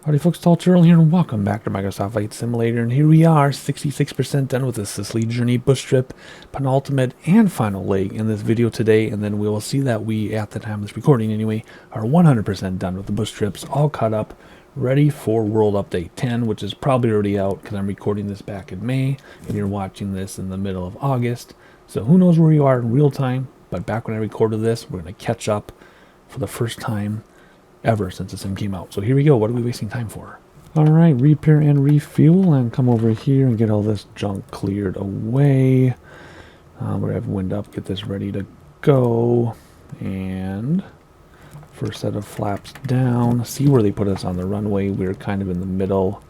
Howdy folks, it's Earl here and welcome back to Microsoft Flight Simulator, and here we are, 66% done with the Sicily journey bush trip, penultimate and final leg in this video today, and then we will see that we, at the time of this recording anyway, are 100% done with the bush trips, all caught up, ready for World Update 10, which is probably already out because I'm recording this back in May, and you're watching this in the middle of August, so who knows where you are in real time, but back when I recorded this, we're going to catch up for the first time ever since the sim came out. So here we go. What are we wasting time for? Alright, repair and refuel, and come over here and get all this junk cleared away. We're going to have wind up, get this ready to go. And first set of flaps down. See where they put us on the runway. We're kind of in the middle.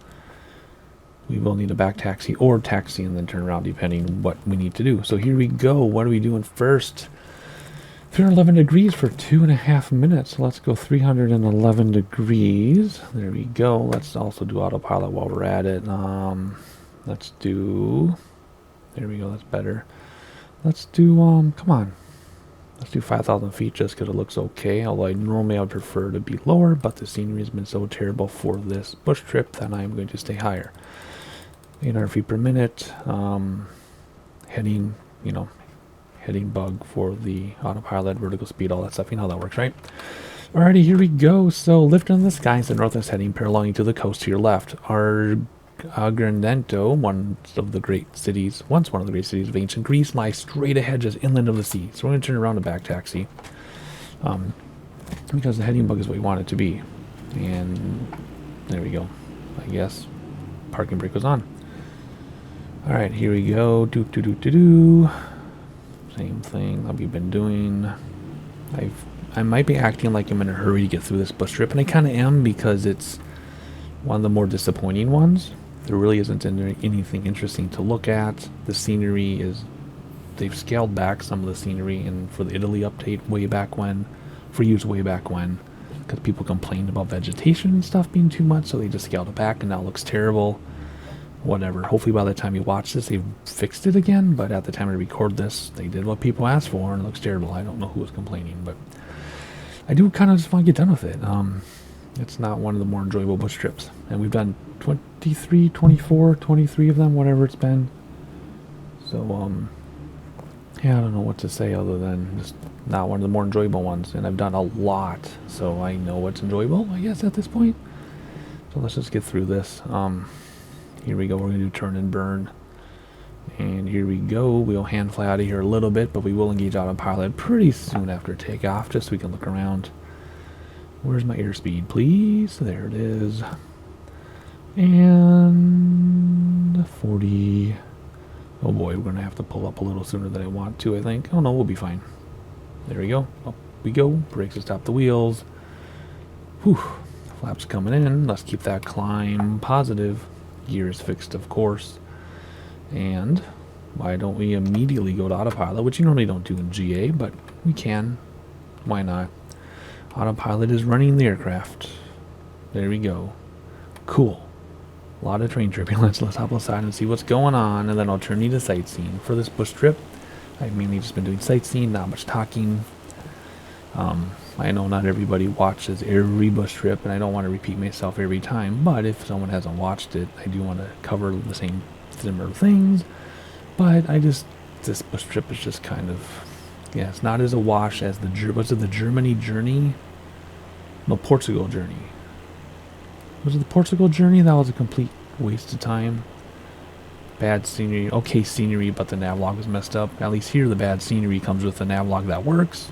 We will need a back taxi or taxi and then turn around depending what we need to do. So here we go. What are we doing first? 311 degrees for 2.5 minutes. Let's go 311 degrees. There we go. Let's also do autopilot while we're at it. Let's do, there we go, that's better. Let's do, come on. Let's do 5,000 feet just because it looks okay. Although normally I would prefer to be lower, but the scenery has been so terrible for this bush trip that I'm going to stay higher. 800 feet per minute. Heading, you know, heading bug for the autopilot, vertical speed, all that stuff. You know how that works, right? Alrighty, here we go. So, lift in the skies, the northwest heading paralleling to the coast to your left. Agrigento, once one of the great cities of ancient Greece, lies straight ahead just inland of the sea. So we're going to turn around to back taxi. Because the heading bug is what we want it to be. And there we go. I guess parking brake was on. Alright, here we go. Same thing that we've been doing. I might be acting like I'm in a hurry to get through this bush trip, and I kind of am because it's one of the more disappointing ones. There really isn't anything interesting to look at. The scenery is, they've scaled back some of the scenery, and for the Italy update way back when, because people complained about vegetation and stuff being too much, so they just scaled it back, and now it looks terrible. Whatever. Hopefully by the time you watch this, they've fixed it again, but at the time I record this, they did what people asked for, and it looks terrible. I don't know who was complaining, but I do kind of just want to get done with it. It's not one of the more enjoyable bush trips, and we've done 23, 24, 23 of them, whatever it's been. So, yeah, I don't know what to say other than just not one of the more enjoyable ones, and I've done a lot, so I know what's enjoyable, I guess, at this point. So let's just get through this. Here we go, we're going to do turn and burn. And here we go, we'll hand fly out of here a little bit, but we will engage autopilot pretty soon after takeoff, just so we can look around. Where's my airspeed, please? There it is. And 40. Oh boy, we're going to have to pull up a little sooner than I want to, I think. Oh no, we'll be fine. There we go, up we go, brakes to stop the wheels. Whew, flaps coming in, let's keep that climb positive. Gear is fixed, of course. And why don't we immediately go to autopilot, which you normally don't do in GA, but we can. Why not? Autopilot is running the aircraft. There we go. Cool. A lot of train turbulence. Let's hop outside and see what's going on, and then I'll turn you to sightseeing. For this bush trip, I've mainly just been doing sightseeing, not much talking. I know not everybody watches every bush trip, and I don't want to repeat myself every time, but if someone hasn't watched it, I do want to cover the same similar things. But this bush trip is just kind of, yeah, it's not as a wash as the Germany journey? No, Portugal journey. Was it the Portugal journey? That was a complete waste of time. Bad scenery, okay scenery, but the navlog was messed up. At least here the bad scenery comes with a navlog that works.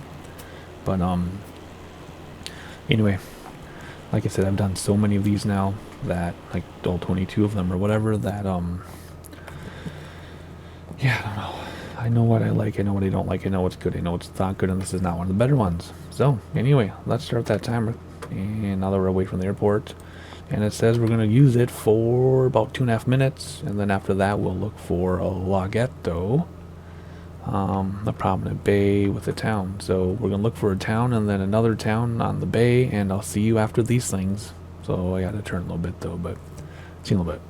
But anyway, like I said, I've done so many of these now that, like, all 22 of them or whatever, that yeah, I don't know. I know what I like, I know what I don't like, I know what's good, I know what's not good, and this is not one of the better ones. So anyway, let's start that timer. And now that we're away from the airport, and it says we're going to use it for about 2.5 minutes, and then after that we'll look for a laghetto, a prominent bay with a town. So we're going to look for a town and then another town on the bay, and I'll see you after these things. So I got to turn a little bit though, but see you in a little bit.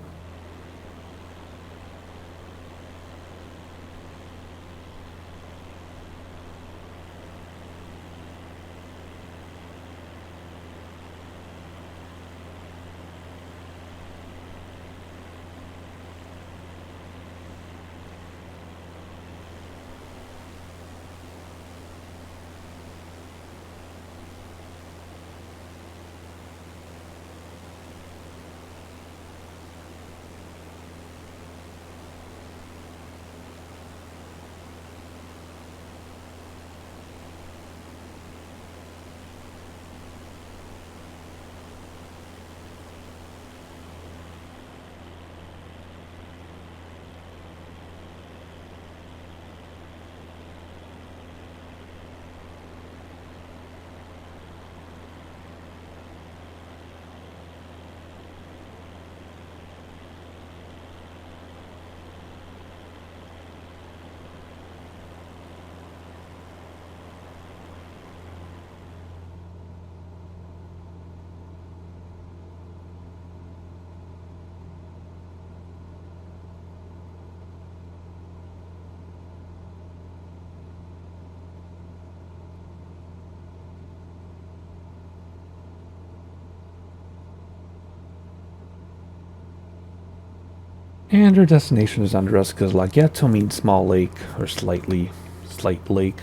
And our destination is under us because Laghetto means small lake, or slight lake.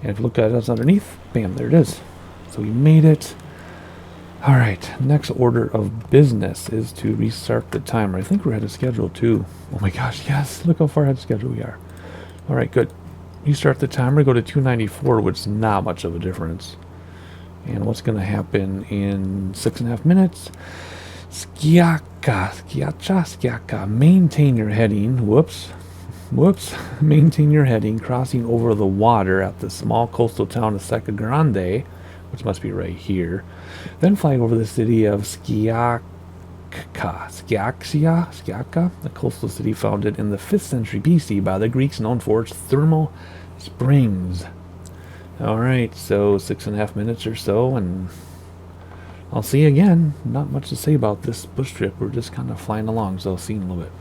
And if you look at us underneath, bam, there it is. So we made it. Alright, next order of business is to restart the timer. I think we're ahead of schedule too. Oh my gosh, yes, look how far ahead of schedule we are. Alright, good. Restart the timer, go to 294, which is not much of a difference. And what's going to happen in 6.5 minutes? Skiaka, maintain your heading, whoops, maintain your heading, crossing over the water at the small coastal town of Secca Grande, which must be right here, then flying over the city of Skiaka, a coastal city founded in the 5th century BC by the Greeks, known for its thermal springs. Alright, so 6.5 minutes or so, and I'll see you again. Not much to say about this bush trip. We're just kind of flying along, so I'll see you in a little bit.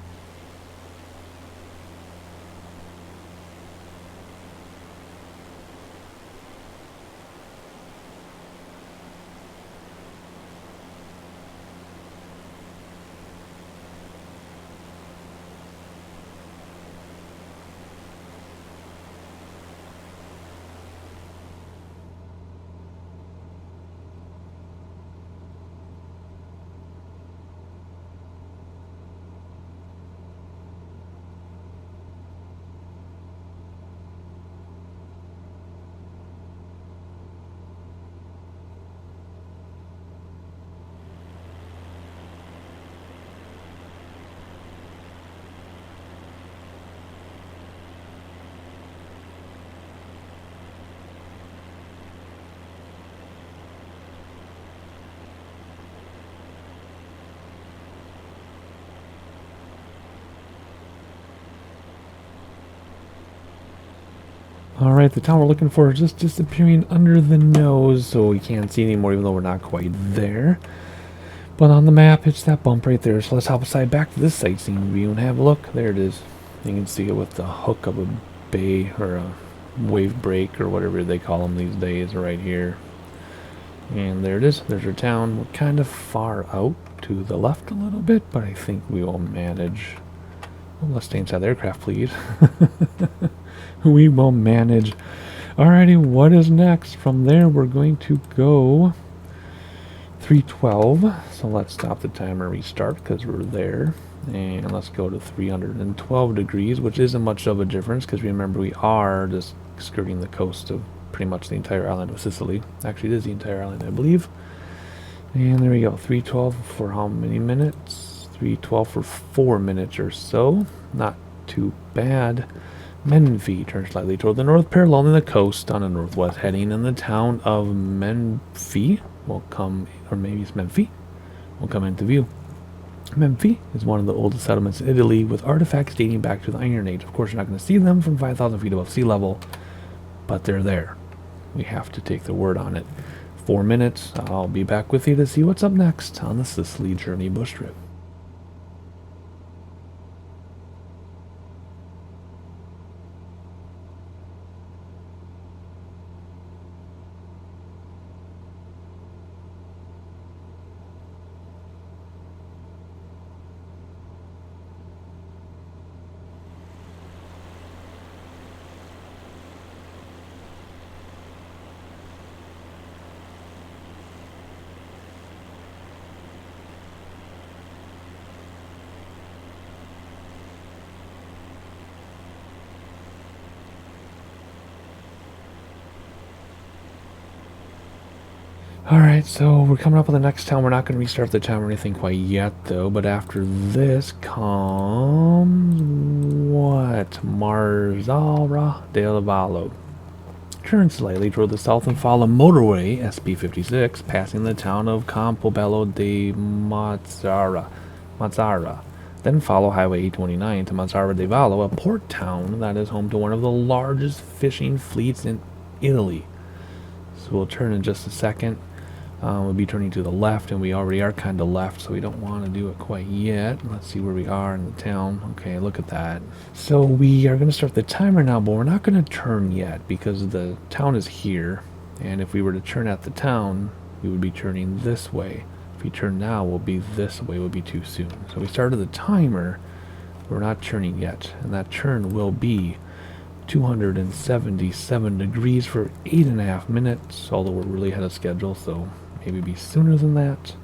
Alright, the town we're looking for is just disappearing under the nose, so we can't see anymore, even though we're not quite there. But on the map, it's that bump right there, so let's hop aside back to this sightseeing view and have a look. There it is. You can see it with the hook of a bay, or a wave break, or whatever they call them these days, right here. And there it is. There's our town. We're kind of far out to the left a little bit, but I think we will manage. Oh, let's stay inside the aircraft, please. We will manage. Alrighty, what is next? From there, we're going to go 312. So let's stop the timer, restart, because we're there. And let's go to 312 degrees, which isn't much of a difference, because remember, we are just skirting the coast of pretty much the entire island of Sicily. Actually, it is the entire island, I believe. And there we go. 312 for how many minutes? 312 for 4 minutes or so. Not too bad. Menfi turns slightly toward the north, paralleling the coast on a northwest heading, and the town of Menfi will come, or maybe it's Menfi, will come into view. Menfi is one of the oldest settlements in Italy, with artifacts dating back to the Iron Age. Of course, you're not going to see them from 5,000 feet above sea level, but they're there. We have to take their word on it. 4 minutes. I'll be back with you to see what's up next on the Sicily Journey bush trip. Alright, so we're coming up with the next town. We're not going to restart the town or anything quite yet, though. But after this comes... what? Marzara del Vallo. Turn slightly toward the south and follow motorway SP56, passing the town of Campobello de Mazzara. Then follow Highway 829 to Mazzara del Vallo, a port town that is home to one of the largest fishing fleets in Italy. So we'll turn in just a second. We'll be turning to the left, and we already are kind of left, so we don't want to do it quite yet. Let's see where we are in the town. Okay, look at that. So we are going to start the timer now, but we're not going to turn yet because the town is here. And if we were to turn at the town, we would be turning this way. If we turn now, we'll be this way. It would be too soon. So we started the timer, we're not turning yet, and that turn will be 277 degrees for 8.5 minutes, although we're really ahead of schedule, so maybe be sooner than that.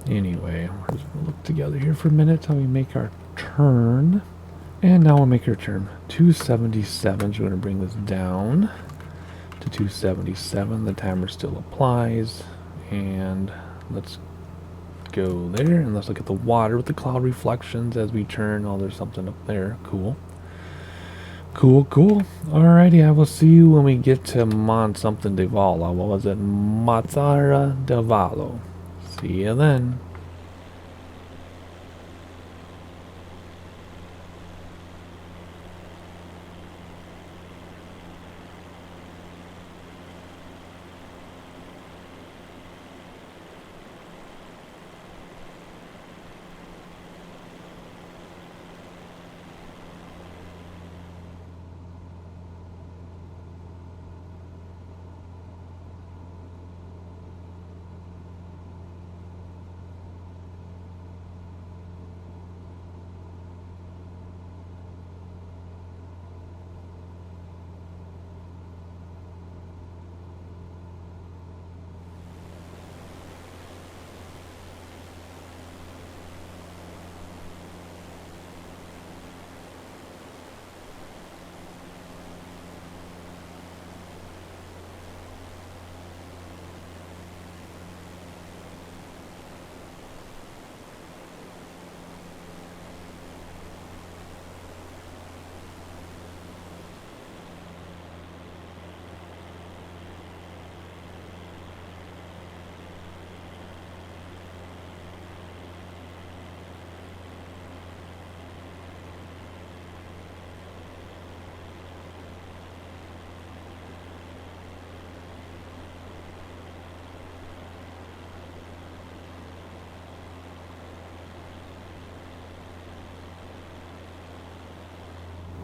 Anyway, we're just going to look together here for a minute how we make our turn. And now we'll make our turn 277, so we're going to bring this down to 277. The timer still applies, and let's go there, and let's look at the water with the cloud reflections as we turn. Oh, there's something up there. Cool. Cool, cool. Alrighty, I will see you when we get to Mont something de Vala. What was it? Mazzara del Vallo. See you then.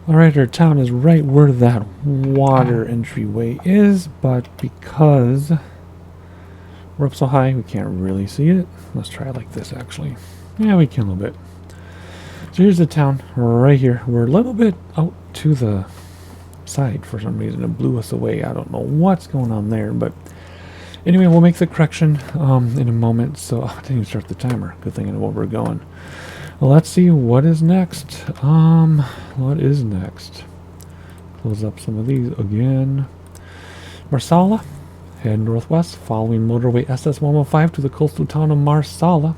Alright, our town is right where that water entryway is, but because we're up so high, we can't really see it. Let's try it like this, actually. Yeah, we can a little bit. So here's the town right here. We're a little bit out to the side for some reason. It blew us away. I don't know what's going on there, but anyway, we'll make the correction in a moment. So I didn't even start the timer. Good thing I know where we're going. Well, let's see what is next. What is next? Close up some of these again. Marsala. Head northwest, following motorway SS115 to the coastal town of Marsala.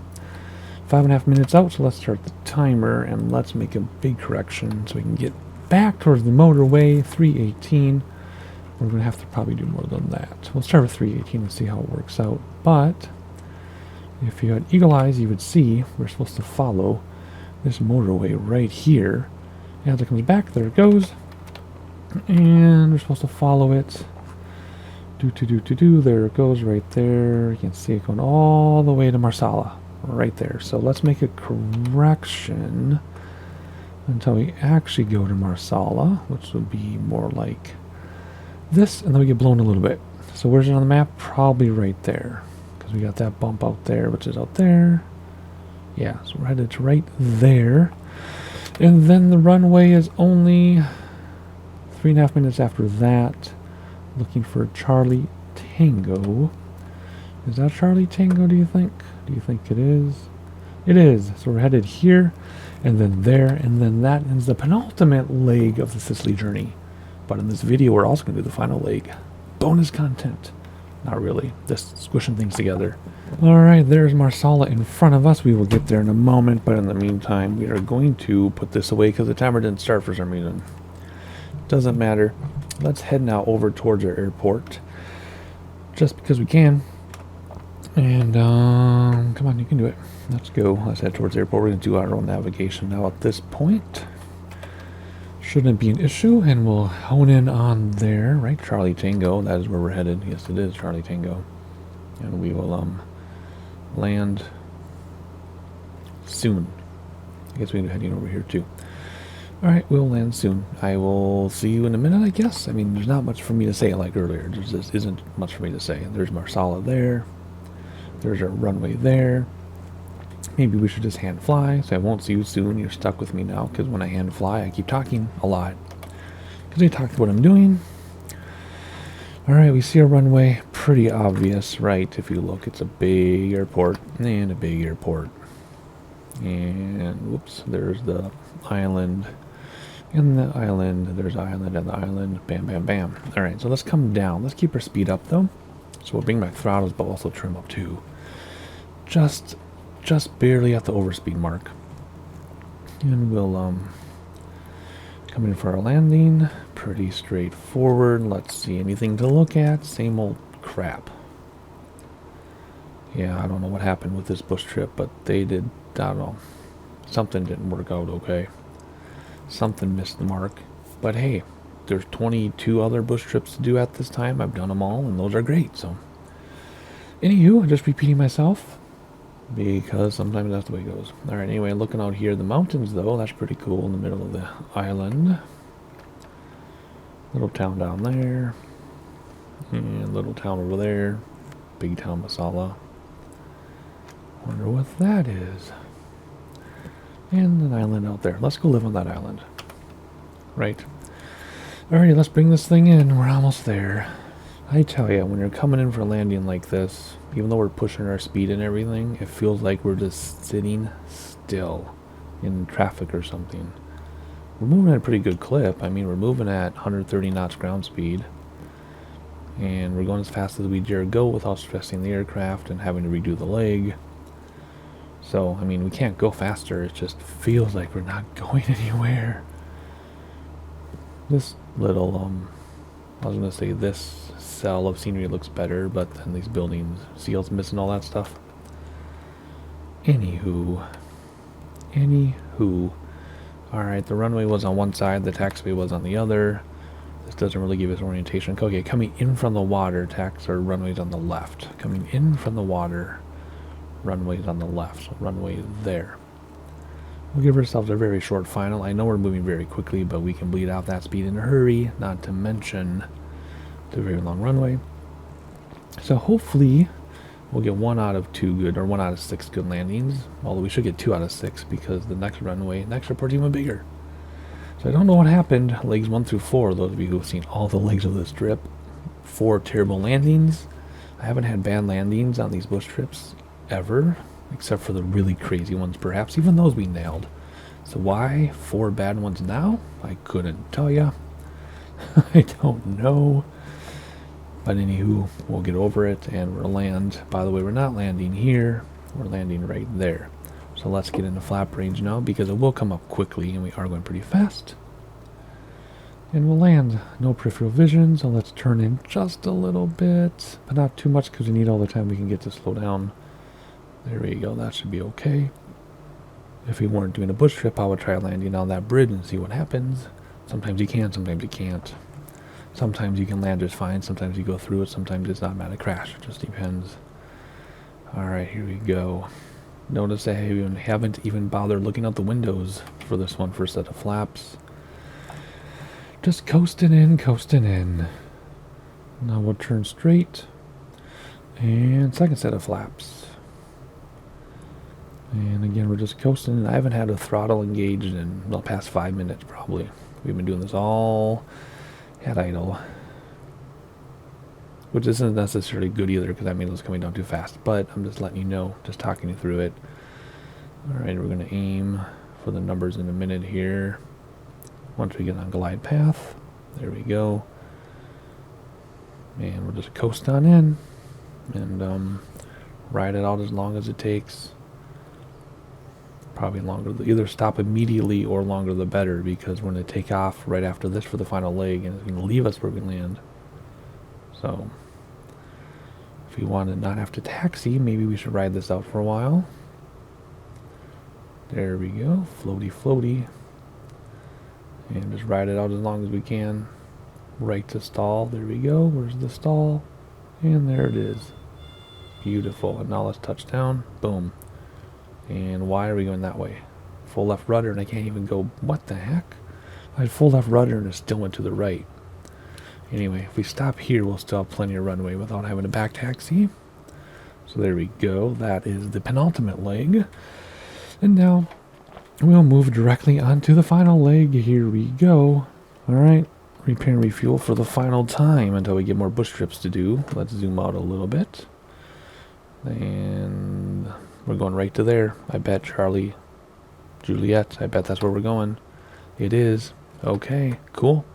5.5 minutes out, so let's start the timer and let's make a big correction so we can get back towards the motorway. 318. We're going to have to probably do more than that. We'll start with 318 and see how it works out. But if you had eagle eyes, you would see we're supposed to follow this motorway right here. As it comes back, there it goes. And we're supposed to follow it. There it goes right there. You can see it going all the way to Marsala. Right there. So let's make a correction until we actually go to Marsala, which would be more like this, and then we get blown a little bit. So where's it on the map? Probably right there, because we got that bump out there, which is out there. Yeah, so we're headed to right there. And then the runway is only 3.5 minutes after that. Looking for Charlie Tango. Is that Charlie Tango, do you think? Do you think it is? It is. So we're headed here, and then there, and then that ends the penultimate leg of the Sicily journey. But in this video, we're also going to do the final leg. Bonus content. Not really. Just squishing things together. Alright, there's Marsala in front of us. We will get there in a moment, but in the meantime, we are going to put this away because the timer didn't start for some reason. Doesn't matter. Let's head now over towards our airport. Just because we can. And, come on, you can do it. Let's go. Let's head towards the airport. We're going to do our own navigation now at this point. Shouldn't be an issue, and we'll hone in on there, right? Charlie Tango, that is where we're headed. Yes, it is Charlie Tango. And we will, land soon. I guess we're heading over here, too. Alright, we'll land soon. I will see you in a minute, I guess. I mean, there's not much for me to say like earlier. There just isn't much for me to say. There's Marsala there. There's our runway there. Maybe we should just hand fly, so I won't see you soon. You're stuck with me now, because when I hand fly, I keep talking a lot. Because I talk what I'm doing. Alright, we see a runway. Pretty obvious, right? If you look, it's a big airport and a big airport. And, whoops, there's the island. And the island, there's island and the island. Bam, bam, bam. Alright, so let's come down. Let's keep our speed up, though. So we'll bring back throttles, but also trim up, too. Just barely at the overspeed mark. And we'll, come in for our landing. Pretty straightforward. Let's see, anything to look at? Same old crap. Yeah, I don't know what happened with this bush trip, but they did, I don't know. Something didn't work out okay. Something missed the mark. But hey, there's 22 other bush trips to do at this time. I've done them all, and those are great, so. Anywho, I'm just repeating myself, because sometimes that's the way it goes. Alright, anyway, looking out here, the mountains, though, that's pretty cool in the middle of the island. Little town down there. And little town over there. Big town Masala. Wonder what that is. And an island out there. Let's go live on that island. Right. Alrighty, let's bring this thing in. We're almost there. I tell you, when you're coming in for a landing like this, even though we're pushing our speed and everything, it feels like we're just sitting still in traffic or something. We're moving at a pretty good clip. I mean, we're moving at 130 knots ground speed. And we're going as fast as we dare go without stressing the aircraft and having to redo the leg. So, I mean, we can't go faster. It just feels like we're not going anywhere. This little, I was going to say this cell of scenery looks better, but then these buildings, seals missing all that stuff. Anywho. Alright, the runway was on one side, the taxiway was on the other. This doesn't really give us orientation. Okay, coming in from the water, runway's on the left. Coming in from the water, runway's on the left. So runway there. We'll give ourselves a very short final. I know we're moving very quickly, but we can bleed out that speed in a hurry, not to mention the very long runway. So hopefully we'll get 1 out of 2 good, or 1 out of 6 good landings. Although we should get 2 out of 6 because the next airport's even bigger. So I don't know what happened. Legs 1 through 4, those of you who have seen all the legs of this trip. 4 terrible landings. I haven't had bad landings on these bush trips ever, except for the really crazy ones perhaps. Even those we nailed. So why 4 bad ones now? I couldn't tell ya. I don't know. But anywho, we'll get over it and we'll land. By the way, we're not landing here. We're landing right there. So let's get into flap range now, because it will come up quickly and we are going pretty fast. And we'll land. No peripheral vision, so let's turn in just a little bit. But not too much, because we need all the time we can get to slow down. There we go, that should be okay. If we weren't doing a bush trip, I would try landing on that bridge and see what happens. Sometimes you can, sometimes you can't. Sometimes you can land just fine, sometimes you go through it, sometimes it's not a crash. It just depends. Alright, here we go. Notice I haven't even bothered looking out the windows for this one first set of flaps. Just coasting in, coasting in. Now we'll turn straight. And second set of flaps. And again, we're just coasting. I haven't had a throttle engaged in the past 5 minutes probably. We've been doing this all at idle. Which isn't necessarily good either, because that means it's coming down too fast. But I'm just letting you know, just talking you through it. Alright, we're going to aim for the numbers in a minute here. Once we get on glide path. There we go. And we'll just coast on in. And ride it out as long as it takes. Probably longer. Either stop immediately or longer the better, because we're going to take off right after this for the final leg. And it's going to leave us where we land. So, if we want to not have to taxi, maybe we should ride this out for a while. There we go. Floaty, floaty. And just ride it out as long as we can. Right to stall. There we go. Where's the stall? And there it is. Beautiful. And now let's touch down. Boom. And why are we going that way? Full left rudder and I can't even go. What the heck? I had full left rudder and it still went to the right. Anyway, if we stop here, we'll still have plenty of runway without having to back taxi. So there we go. That is the penultimate leg. And now we'll move directly onto the final leg. Here we go. Alright. Repair and refuel for the final time until we get more bush trips to do. Let's zoom out a little bit. And we're going right to there. I bet Charlie, Juliet, I bet that's where we're going. It is. Okay, cool.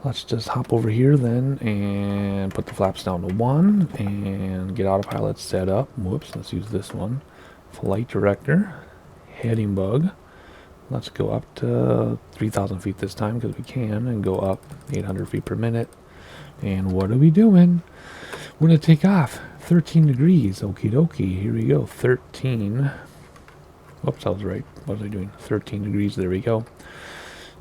Let's just hop over here then and put the flaps down to 1 and get autopilot set up. Whoops, let's use this one. Flight director, heading bug. Let's go up to 3,000 feet this time because we can, and go up 800 feet per minute. And what are we doing? We're going to take off 13 degrees. Okie dokie. Here we go. 13. Whoops, I was right. What was I doing? 13 degrees. There we go.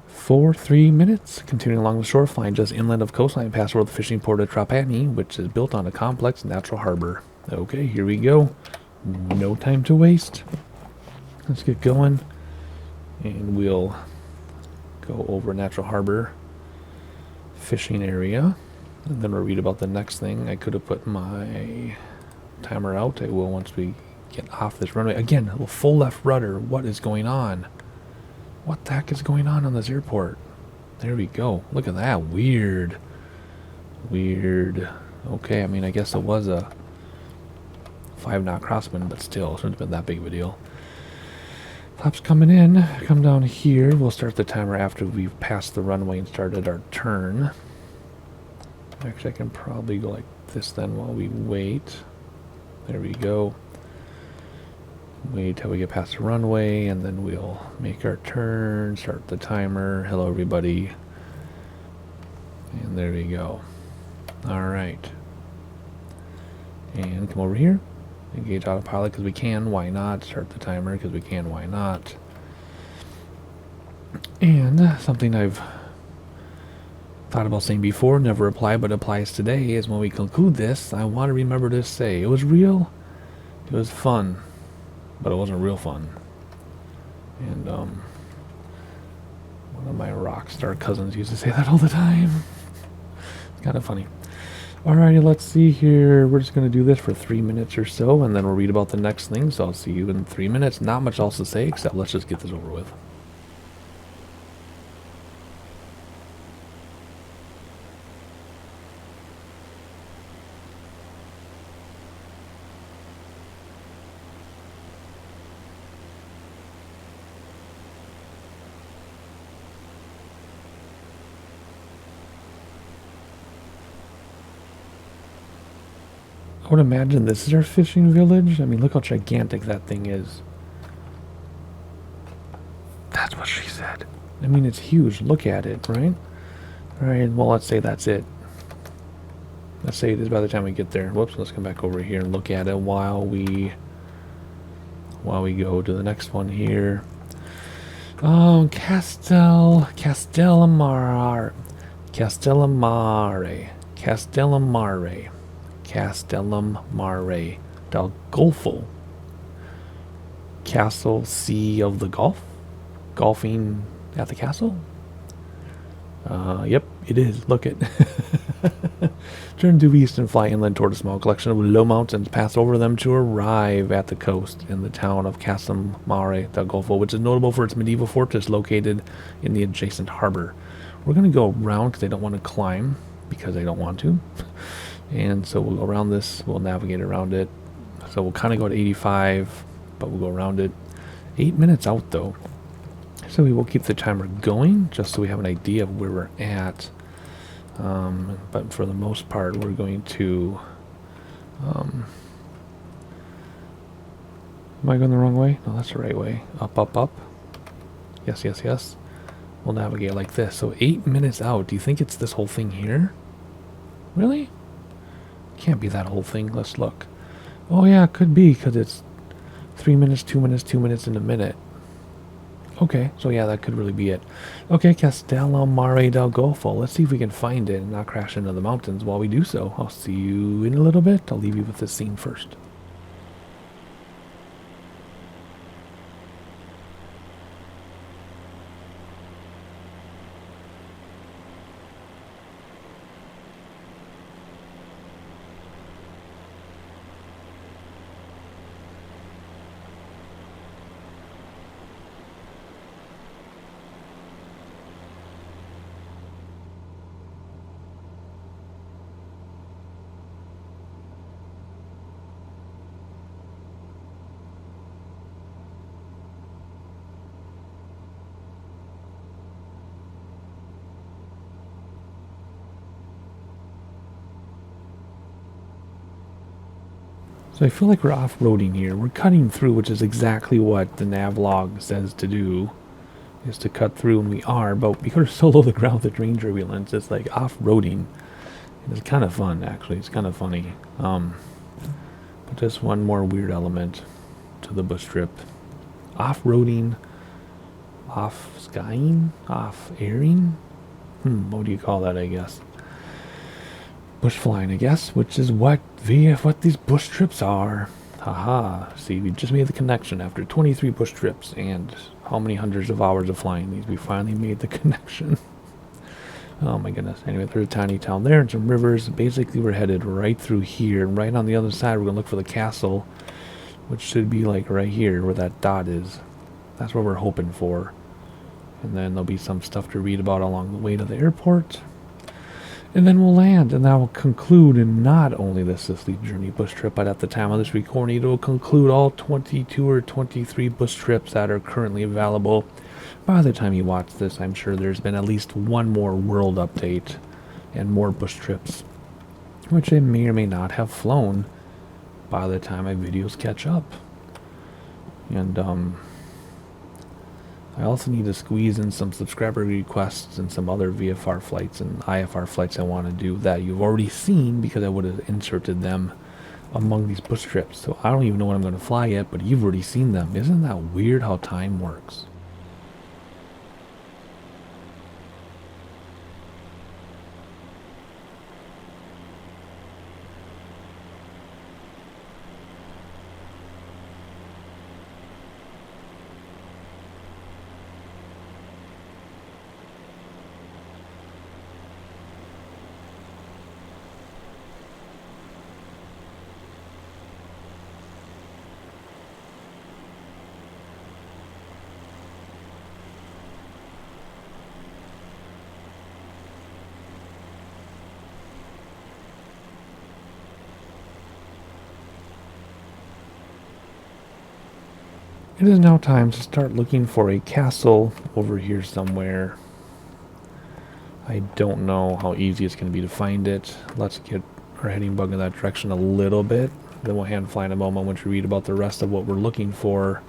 For 3 minutes. Continuing along the shore, flying just inland of coastline past over the fishing port of Trapani, which is built on a complex natural harbor. Okay, here we go. No time to waste. Let's get going. And we'll go over natural harbor fishing area. And then we'll read about the next thing. I could have put my timer out. I will once we get off this runway. Again, a full left rudder. What is going on? What the heck is going on this airport? There we go. Look at that. Weird. Weird. Okay, I mean, I guess it was a 5-knot crosswind, but still, it shouldn't have been that big of a deal. Flaps coming in. Come down here. We'll start the timer after we've passed the runway and started our turn. Actually, I can probably go like this then while we wait. There we go. Wait till we get past the runway, and then we'll make our turn, start the timer. Hello, everybody. And there we go. Alright. And come over here. Engage autopilot because we can. Why not? Start the timer because we can. Why not? And something I've thought about saying before, never applied but applies today, is when we conclude this, I want to remember to say it was real, it was fun, but it wasn't real fun. And one of my rock star cousins used to say that all the time. It's kind of funny. Alrighty, let's see here. We're just going to do this for 3 minutes or so, and then we'll read about the next thing. So I'll see you in 3 minutes. Not much else to say, except let's just get this over with. I would imagine this is our fishing village. I mean, look how gigantic that thing is. That's what she said. I mean, it's huge. Look at it, right? Alright, well, let's say that's it. Let's say it is by the time we get there. Whoops, let's come back over here and look at it while we go to the next one here. Castellamare del Golfo. Castle Sea of the Gulf? Golfing at the castle? Yep, it is. Look it. Turn due east and fly inland toward a small collection of low mountains. Pass over them to arrive at the coast in the town of Castellamare del Golfo, which is notable for its medieval fortress located in the adjacent harbor. We're going to go around because I don't want to climb, because I don't want to. And so we'll go around this. We'll navigate around it. So we'll kind of go at 85, but we'll go around it. 8 minutes out, though. So we will keep the timer going, just so we have an idea of where we're at. But for the most part, we're going to... am I going the wrong way? No, that's the right way. Up, up, up. Yes, yes, yes. We'll navigate like this. So 8 minutes out. Do you think it's this whole thing here? Really? Can't be that whole thing. Let's look. Oh yeah, it could be, because it's 3 minutes, 2 minutes, 2 minutes, and a minute. Okay, so yeah, that could really be it. Okay, Castellamare del Golfo. Let's see if we can find it and not crash into the mountains while we do so. I'll see you in a little bit. I'll leave you with this scene first. So I feel like we're off-roading here. We're cutting through, which is exactly what the navlog says to do, is to cut through, and we are, but because we're so low to the ground with the terrain turbulence, it's like off-roading. It's kind of fun, actually. It's kind of funny. But just one more weird element to the bush trip. Off-roading, off-skying, off-airing? What do you call that, I guess? Bush flying, I guess, which is what these bush trips are. Haha. See, we just made the connection after 23 bush trips and how many hundreds of hours of flying these. We finally made the connection. Oh my goodness. Anyway, there's a tiny town there and some rivers. Basically, we're headed right through here. And right on the other side, we're going to look for the castle, which should be like right here where that dot is. That's what we're hoping for. And then there'll be some stuff to read about along the way to the airport. And then we'll land, and that will conclude in not only the Sicily journey bush trip, but at the time of this recording, it will conclude all 22 or 23 bush trips that are currently available. By the time you watch this, I'm sure there's been at least one more world update and more bush trips, which I may or may not have flown by the time my videos catch up. And I also need to squeeze in some subscriber requests and some other VFR flights and IFR flights I want to do that you've already seen, because I would have inserted them among these bush trips. So I don't even know when I'm going to fly yet, but you've already seen them. Isn't that weird how time works? It is now time to start looking for a castle over here somewhere. I don't know how easy it's going to be to find it. Let's get our heading bug in that direction a little bit. Then we'll hand fly in a moment once we read about the rest of what we're looking for.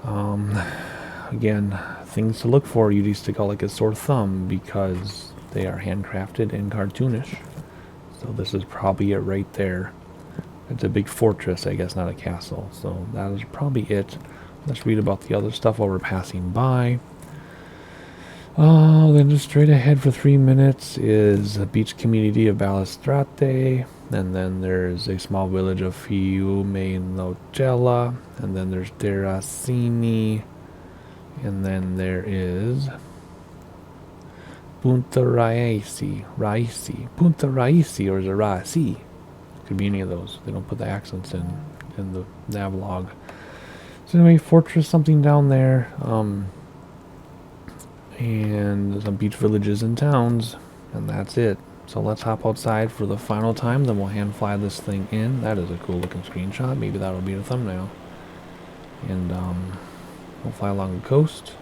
Again, things to look for, you need to call like a sore thumb because they are handcrafted and cartoonish. So this is probably it right there. It's a big fortress, I guess, not a castle. So that is probably it. Let's read about the other stuff while we're passing by. Then just straight ahead for 3 minutes is the beach community of Balistrate. And then there's a small village of Fiumenocella. And then there's Terracini. And then there is Punta Raisi. Punta Raisi, or is it Raisi? Could be any of those. They don't put the accents in the navlog. So anyway, fortress something down there. And some beach villages and towns. And that's it. So let's hop outside for the final time. Then we'll hand fly this thing in. That is a cool looking screenshot. Maybe that'll be the thumbnail. And we'll fly along the coast.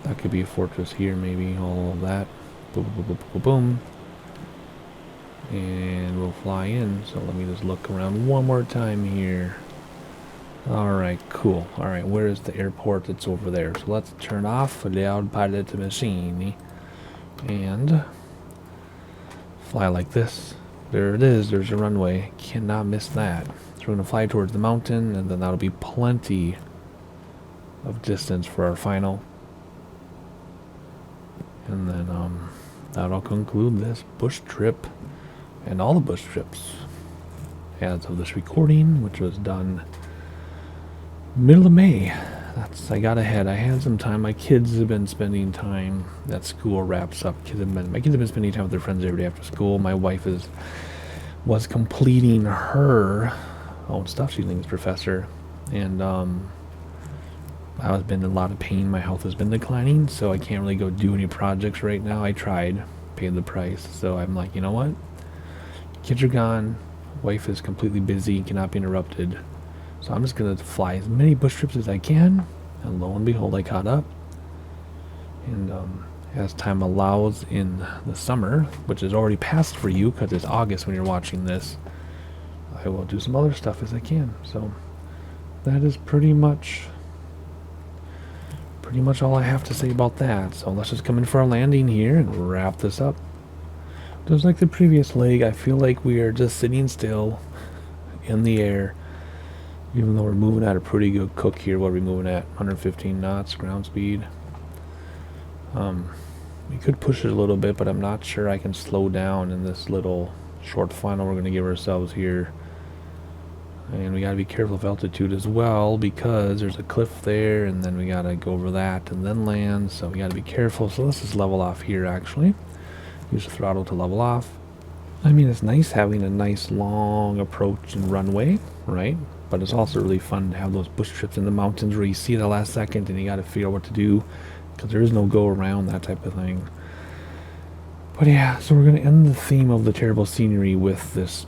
That could be a fortress here, maybe. All of that. Boom, boom, boom, boom, boom. And we'll fly in. So let me just look around one more time here. Alright, cool. Alright, where is the airport? It's over there. So let's turn off the autopilot machine and fly like this. There it is. There's a runway. Cannot miss that. So we're going to fly towards the mountain, and then that'll be plenty of distance for our final. And then that'll conclude this bush trip and all the bush trips as of this recording, which was done middle of May. I got ahead. I had some time. My kids have been spending time at school. Wraps up. My kids have been spending time with their friends every day after school. My wife was completing her own stuff. She's an English professor, and I've been in a lot of pain. My health has been declining, so I can't really go do any projects right now. I tried, paid the price. So I'm like, you know what? Kids are gone. Wife is completely busy, cannot be interrupted. So I'm just going to fly as many bush trips as I can. And lo and behold, I caught up. And as time allows in the summer, which is already passed for you because it's August when you're watching this, I will do some other stuff as I can. So that is pretty much all I have to say about that. So let's just come in for a landing here and wrap this up. Just like the previous leg, I feel like we are just sitting still in the air, even though we're moving at a pretty good cook here. What are we moving at? 115 knots ground speed. We could push it a little bit, but I'm not sure I can slow down in this little short final we're going to give ourselves here. And we got to be careful of altitude as well, because there's a cliff there, and then we got to go over that and then land, so we got to be careful. So let's just level off here, actually. Use the throttle to level off. I mean, it's nice having a nice long approach and runway, right? But it's also really fun to have those bush trips in the mountains where you see it at the last second and you got to figure out what to do, because there is no go around, that type of thing. But yeah, so we're going to end the theme of the terrible scenery with this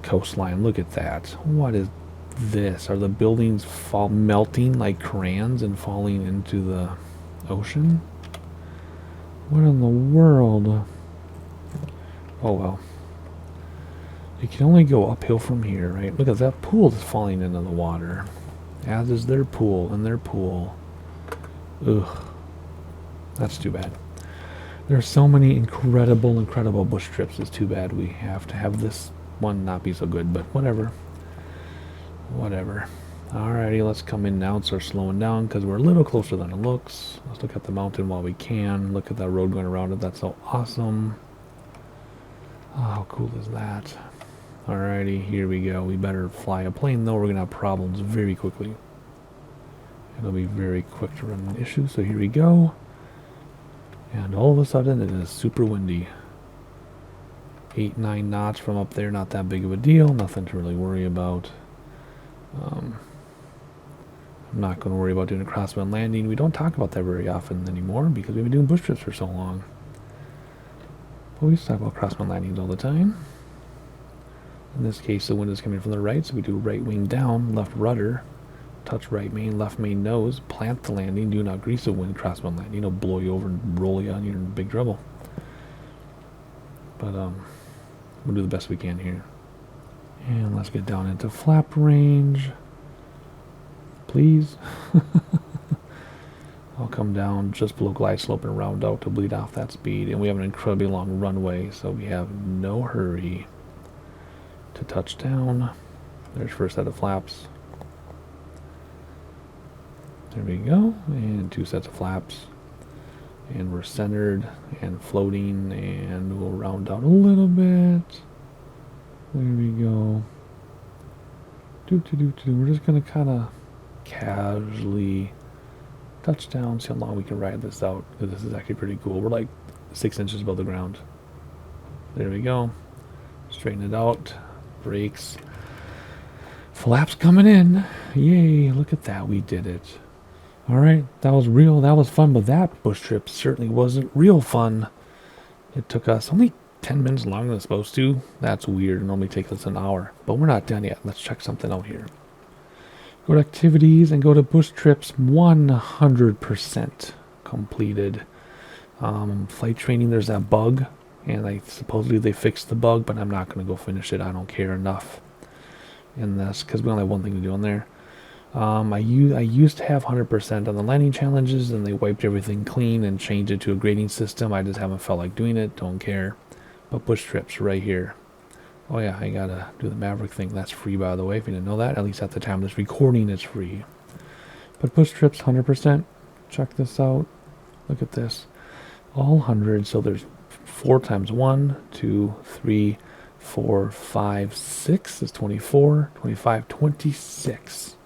coastline. Look at that. What is this? Are the buildings melting like crayons and falling into the ocean? What in the world? Oh well. You can only go uphill from here, right? Look at that pool that's falling into the water. As is their pool and their pool. Ugh. That's too bad. There are so many incredible bush trips. It's too bad we have to have this one not be so good, but whatever. Whatever. Alrighty, let's come in now and start slowing down, because we're a little closer than it looks. Let's look at the mountain while we can. Look at that road going around it. That's so awesome. Oh, how cool is that? Alrighty, here we go. We better fly a plane, though. We're going to have problems very quickly. It'll be very quick to run an issue, so here we go. And all of a sudden, it is super windy. 8-9 knots from up there, not that big of a deal. Nothing to really worry about. I'm not going to worry about doing a crosswind landing. We don't talk about that very often anymore, because we've been doing bush trips for so long. But we used to talk about crosswind landings all the time. In this case, the wind is coming from the right, so we do right wing down, left rudder, touch right main, left main nose, plant the landing, do not grease the wind, crosswind landing. It'll blow you over and roll you on, you're in big trouble. But we'll do the best we can here. And let's get down into flap range. Please. I'll come down just below glide slope and round out to bleed off that speed. And we have an incredibly long runway, so we have no hurry to touch down. There's first set of flaps. There we go. And 2 sets of flaps. And we're centered and floating, and we'll round out a little bit. There we go. We're just going to kind of casually touch down, see how long we can ride this out, because this is actually pretty cool. We're like 6 inches above the ground. There we go. Straighten it out. Brakes. Flaps coming in. Yay, look at that. We did it. Alright, that was real. That was fun, but that bush trip certainly wasn't real fun. It took us only 10 minutes longer than it's supposed to. That's weird. It normally takes us an hour. But we're not done yet. Let's check something out here. Go to activities and go to bush trips. 100% completed. Flight training, there's that bug. And supposedly they fixed the bug, but I'm not going to go finish it. I don't care enough in this, because we only have one thing to do in there. I used to have 100% on the landing challenges, and they wiped everything clean and changed it to a grading system. I just haven't felt like doing it. Don't care. But bush trips right here. Oh yeah, I gotta do the Maverick thing. That's free, by the way, if you didn't know that. At least at the time of this recording, it's free. But bush trips, 100%. Check this out. Look at this. All 100. So there's 4 times 1, 2, 3, 4, 5, 6 is 24, 25, 26.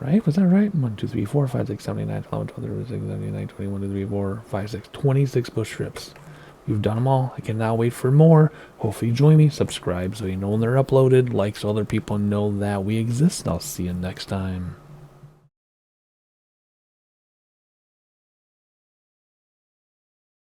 Right? Was that right? 1, 2, 3, 4, 5, 6, 7, 8, 9, 12, 12, 13, 14, 15, 16, 17, 18, 19, 20, 21, 22, 23, 24, 5, 6, 26 bush trips. We've done them all. I cannot wait for more. Hopefully you join me. Subscribe so you know when they're uploaded. Like so other people know that we exist. I'll see you next time.